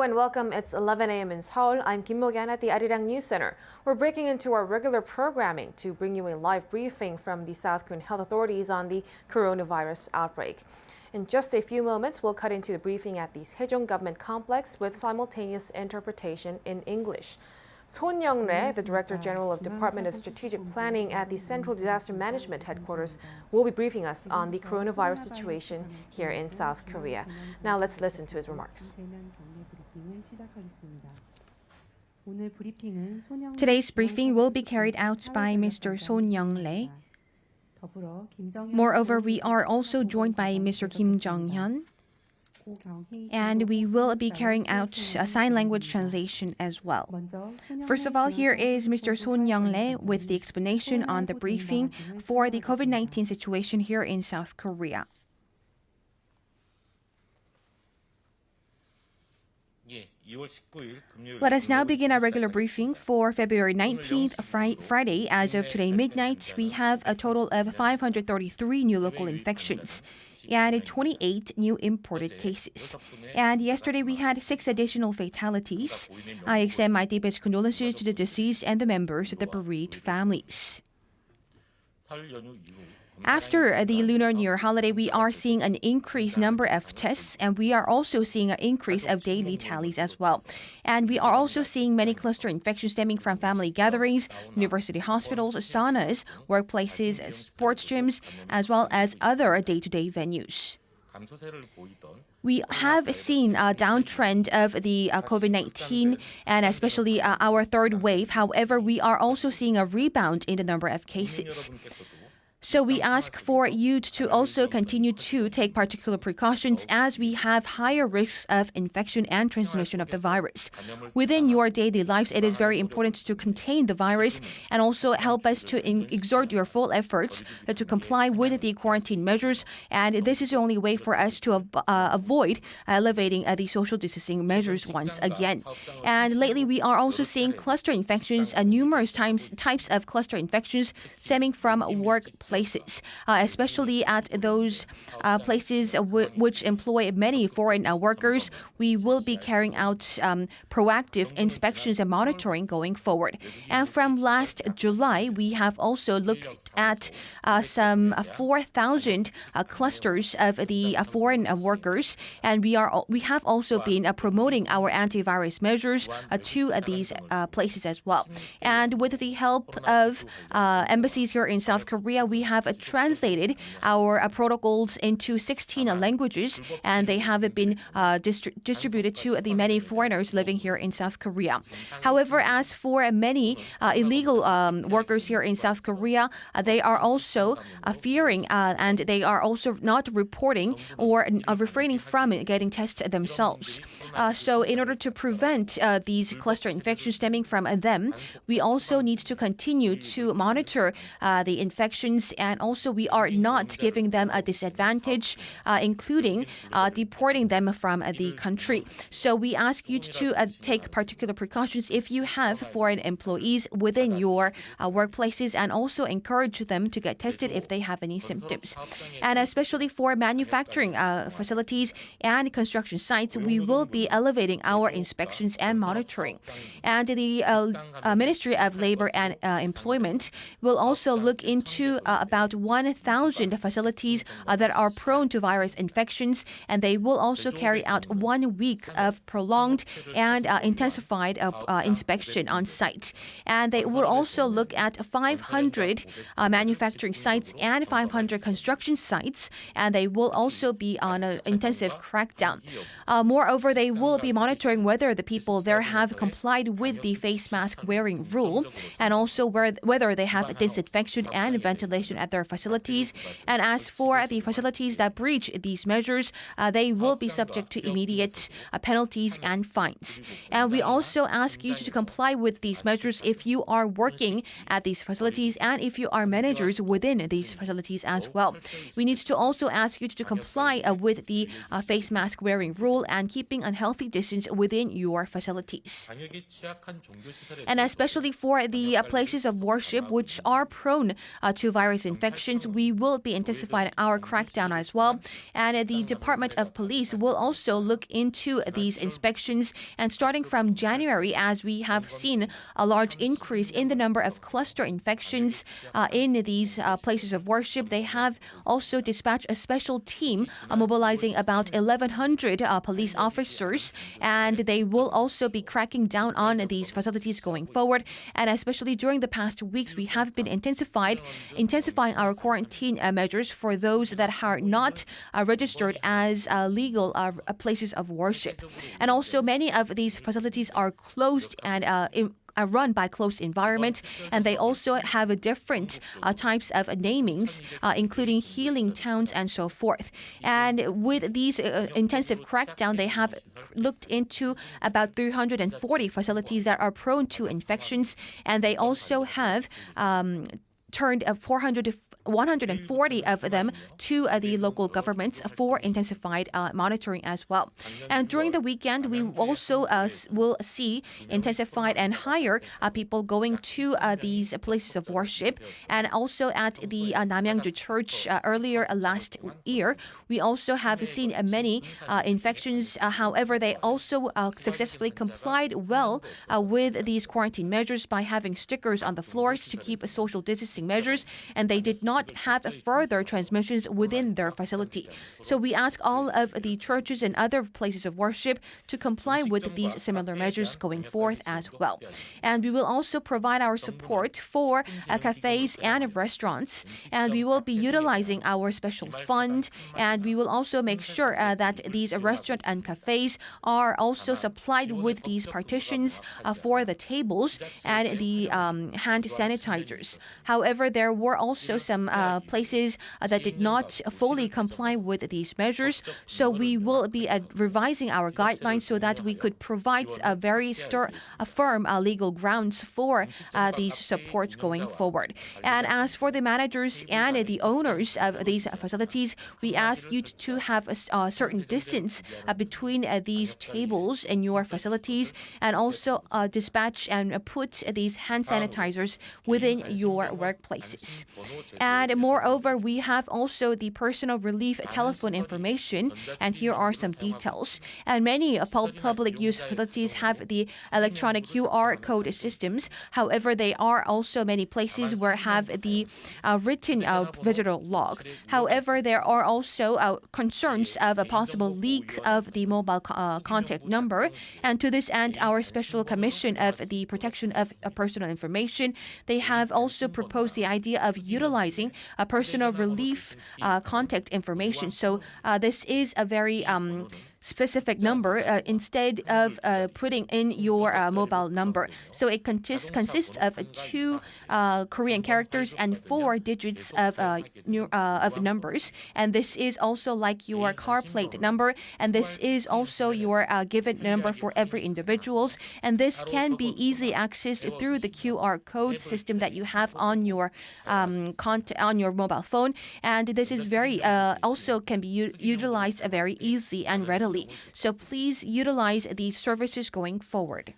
and welcome. It's 11 a.m. in Seoul. I'm Kim Mo-gyan at the Arirang News Center. We're breaking into our regular programming to bring you a live briefing from the South Korean health authorities on the coronavirus outbreak. In just a few moments, we'll cut into the briefing at the Sejong Government Complex with simultaneous interpretation in English. Son Young-rae, the Director General of Department of Strategic Planning at the Central Disaster Management Headquarters, will be briefing us on the coronavirus situation here in South Korea. Now let's listen to his remarks. Today's briefing will be carried out by Mr. Son Young-rae. Moreover, we are also joined by Mr. Kim Jong-hyun, and we will be carrying out a sign language translation as well. First of all, here is Mr. Son Young-rae with the explanation on the briefing for the COVID-19 situation here in South Korea. Let us now begin our regular briefing for February 19th, Friday. As of today midnight, we have a total of 533 new local infections and 28 new imported cases. And yesterday we had 6 additional fatalities. I extend my deepest condolences to the deceased and the members of the bereaved families. After the Lunar New Year holiday, we are seeing an increased number of tests, and we are also seeing an increase of daily tallies as well. And we are also seeing many cluster infections stemming from family gatherings, university hospitals, saunas, workplaces, sports gyms, as well as other day-to-day venues. We have seen a downtrend of the COVID-19 and especially our third wave. However, we are also seeing a rebound in the number of cases. So we ask for you to also continue to take particular precautions as we have higher risks of infection and transmission of the virus. Within your daily lives, it is very important to contain the virus and also help us to exert your full efforts to comply with the quarantine measures. And this is the only way for us to avoid elevating the social distancing measures once again. And lately, we are also seeing cluster infections, numerous types of cluster infections stemming from workplaces. Especially at those places which employ many foreign workers. We will be carrying out proactive inspections and monitoring going forward. And from last July, we have also looked at some 4,000 clusters of the foreign workers, and we have also been promoting our antivirus measures to these places as well. And with the help of embassies here in South Korea, we have translated our protocols into 16 languages, and they have been distributed to the many foreigners living here in South Korea. However, as for many illegal workers here in South Korea, they are also fearing and they are also not reporting or refraining from getting tested themselves. So in order to prevent these cluster infections stemming from them, we also need to continue to monitor the infections, and also we are not giving them a disadvantage, including deporting them from the country. So we ask you to take particular precautions if you have foreign employees within your workplaces, and also encourage them to get tested if they have any symptoms. And especially for manufacturing facilities and construction sites, we will be elevating our inspections and monitoring. And the Ministry of Labor and Employment will also look into about 1,000 facilities that are prone to virus infections, and they will also carry out 1 week of prolonged and intensified inspection on site. And they will also look at 500 manufacturing sites and 500 construction sites, and they will also be on an intensive crackdown. Moreover, they will be monitoring whether the people there have complied with the face mask wearing rule, and also whether they have disinfection and ventilation at their facilities. And as for the facilities that breach these measures, they will be subject to immediate penalties and fines. And we also ask you to comply with these measures if you are working at these facilities and if you are managers within these facilities as well. We need to also ask you to comply with the face mask wearing rule and keeping a healthy distance within your facilities. And especially for the places of worship which are prone to virus coronavirus infections, we will be intensifying our crackdown as well. And the Department of Police will also look into these inspections. And starting from January, as we have seen a large increase in the number of cluster infections in these places of worship, they have also dispatched a special team mobilizing about 1,100 police officers, and they will also be cracking down on these facilities going forward. And especially during the past weeks, we have been intensifying our quarantine measures for those that are not registered as legal places of worship. And also many of these facilities are closed and are run by closed environment, and they also have different types of namings, including healing towns and so forth. And with these intensive crackdown, they have looked into about 340 facilities that are prone to infections, and they also have turned 140 of them to the local governments for intensified monitoring as well. And during the weekend, we also will see intensified and higher people going to these places of worship. And also at the Namyangju Church earlier last year, we also have seen many infections. However, they also successfully complied well with these quarantine measures by having stickers on the floors to keep social distancing measures, and they did not have further transmissions within their facility. So we ask all of the churches and other places of worship to comply with these similar measures going forth as well. And we will also provide our support for cafes and restaurants, and we will be utilizing our special fund, and we will also make sure that these restaurants and cafes are also supplied with these partitions for the tables and the hand sanitizers. However, there were also some places that did not fully comply with these measures. So we will be revising our guidelines so that we could provide a very firm legal grounds for these supports going forward. And as for the managers and the owners of these facilities, we ask you to have a certain distance between these tables in your facilities, and also dispatch and put these hand sanitizers within your workplaces. And moreover, we have also the personal relief telephone information, and here are some details. And many public use facilities have the electronic QR code systems. However, there are also many places where have the written visitor log. However, there are also concerns of a possible leak of the mobile contact number. And to this end, our Special Commission of the Protection of Personal Information, they have also proposed the idea of utilizing a personal relief contact information. So this is a very specific number instead of putting in your mobile number. So it consists of 2 Korean characters and 4 digits of numbers. And this is also like your car plate number, and this is also your given number for every individuals. And this can be easily accessed through the QR code system that you have on your on your mobile phone. And this is very also can be utilized very easily and readily. So please utilize these services going forward.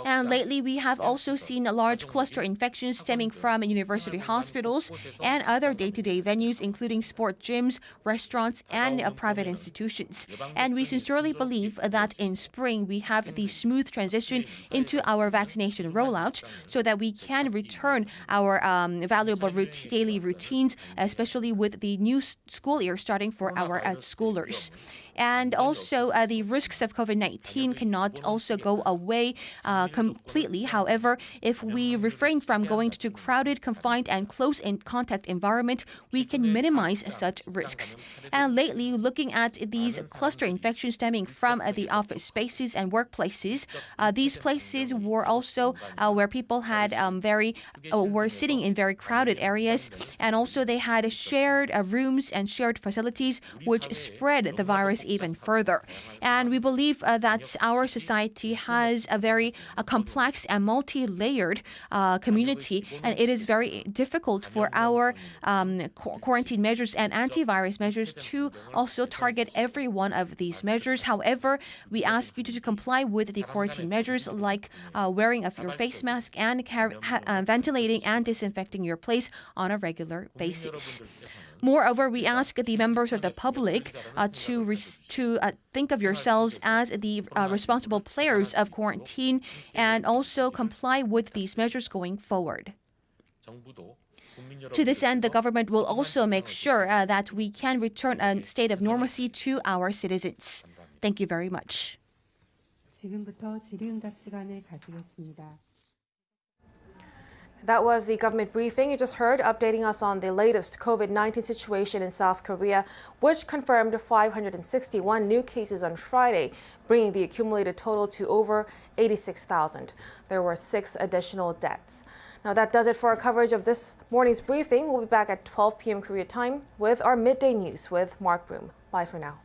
And lately, we have also seen a large cluster infections stemming from university hospitals and other day-to-day venues, including sport gyms, restaurants, and private institutions. And we sincerely believe that in spring, we have the smooth transition into our vaccination rollout so that we can return our valuable daily routines, especially with the new school year starting for our schoolers. And also, the risks of COVID-19 cannot also go away completely. However, if we refrain from going to crowded, confined, and close-in-contact environment, we can minimize such risks. And lately, looking at these cluster infections stemming from the office spaces and workplaces, these places were also where people had were sitting in very crowded areas, and also they had shared rooms and shared facilities, which spread the virus this even further. And we believe that our society has a very complex and multi-layered community, and it is very difficult for our quarantine measures and antivirus measures to also target every one of these measures. However, we ask you to comply with the quarantine measures like wearing of your face mask and ventilating and disinfecting your place on a regular basis. Moreover, we ask the members of the public to think of yourselves as the responsible players of quarantine and also comply with these measures going forward. To this end, the government will also make sure that we can return a state of normalcy to our citizens. Thank you very much. 지금부터 질의응답 시간을 가지겠습니다. That was the government briefing you just heard, updating us on the latest COVID-19 situation in South Korea, which confirmed 561 new cases on Friday, bringing the accumulated total to over 86,000. There were 6 additional deaths. Now that does it for our coverage of this morning's briefing. We'll be back at 12 p.m. Korea time with our midday news with Mark Broom. Bye for now.